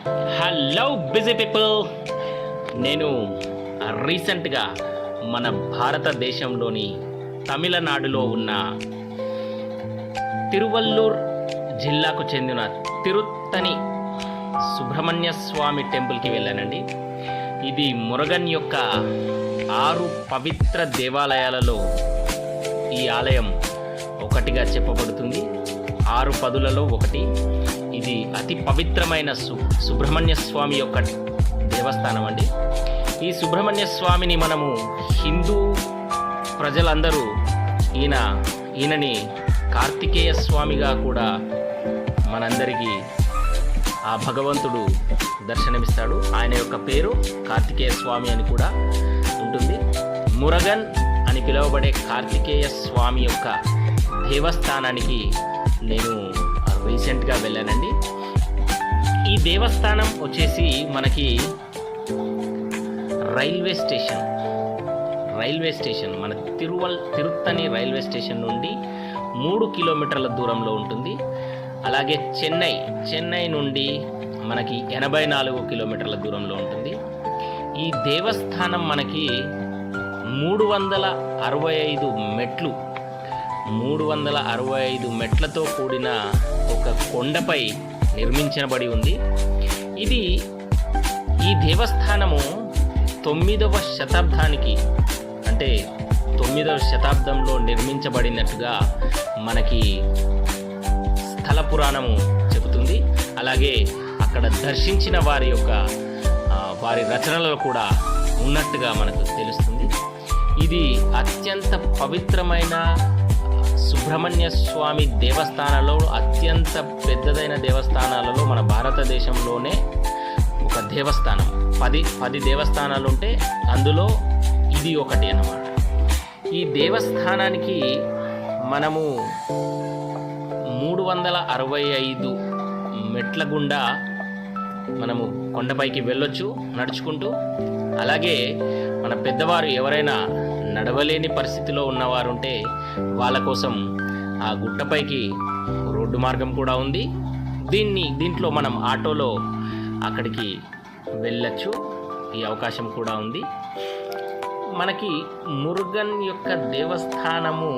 Hello busy people. నేను రీసెంట్గా మన భారతదేశంలోని తమిళనాడులో ఉన్న తిరువల్లూర్ జిల్లాకు చెందిన తిరుత్తని సుబ్రహ్మణ్య స్వామి టెంపుల్కి వెళ్ళానండి. ఇది మురుగన్ యొక్క 6 పవిత్ర దేవాలయాలలో ఈ ఆలయం ఒకటిగా చెప్పబడుతుంది. 6 పదులలో ఒకటి. ఇది అతి పవిత్రమైన సుబ్రహ్మణ్య స్వామి యొక్క దేవస్థానం అండి. ఈ సుబ్రహ్మణ్య స్వామిని మనము హిందూ ప్రజలందరూ ఈయనని కార్తికేయ స్వామిగా కూడా మనందరికీ ఆ భగవంతుడు దర్శనమిస్తాడు. ఆయన యొక్క పేరు కార్తికేయ స్వామి అని కూడా ఉంటుంది. మురుగన్ అని పిలువబడే కార్తికేయ స్వామి యొక్క దేవస్థానానికి నేను రీసెంట్గా వెళ్ళానండి. ఈ దేవస్థానం వచ్చేసి మనకి రైల్వే స్టేషన్ మన తిరుత్తని రైల్వే స్టేషన్ నుండి 3 కిలోమీటర్ల దూరంలో ఉంటుంది. అలాగే చెన్నై నుండి మనకి 84 కిలోమీటర్ల దూరంలో ఉంటుంది. ఈ దేవస్థానం మనకి 365 మెట్లు 365 మెట్లతో కూడిన ఒక కొండపై నిర్మించబడి ఉంది. ఈ దేవస్థానము 9వ శతాబ్దానికి అంటే 9వ శతాబ్దంలో నిర్మించబడినట్టుగా మనకి స్థల పురాణము చెబుతుంది. అలాగే అక్కడ దర్శించిన వారి రచనలలో కూడా ఉన్నట్టుగా మనకు తెలుస్తుంది. ఇది అత్యంత పవిత్రమైన సుబ్రహ్మణ్య స్వామి దేవస్థానాలలో అత్యంత పెద్దదైన దేవస్థానాలలో మన భారతదేశంలోనే ఒక దేవస్థానం. 10 దేవస్థానాలు ఉంటే అందులో ఇది ఒకటి అన్నమాట. ఈ దేవస్థానానికి మనము 365 మెట్ల గుండా మనము కొండపైకి వెళ్ళొచ్చు నడుచుకుంటూ. అలాగే మన పెద్దవారు ఎవరైనా నడవలేని పరిస్థితిలో ఉన్నవారు ఉంటే వాళ్ళ కోసం ఆ గుట్టపైకి రోడ్డు మార్గం కూడా ఉంది. దీంట్లో మనం ఆటోలో అక్కడికి వెళ్ళొచ్చు. ఈ అవకాశం కూడా ఉంది. మనకి మురుగన్ యొక్క దేవస్థానము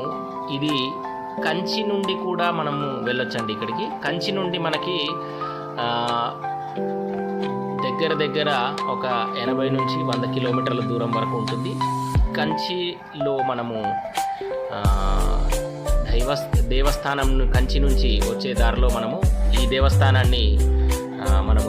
ఇది కంచి నుండి కూడా మనము వెళ్ళొచ్చండి. ఇక్కడికి కంచి నుండి మనకి దగ్గర ఒక 80 నుంచి 100 కిలోమీటర్ల దూరం వరకు ఉంటుంది. కంచిలో మనము దేవస్థానం కంచి నుంచి వచ్చే దారిలో మనము ఈ దేవస్థానాన్ని మనము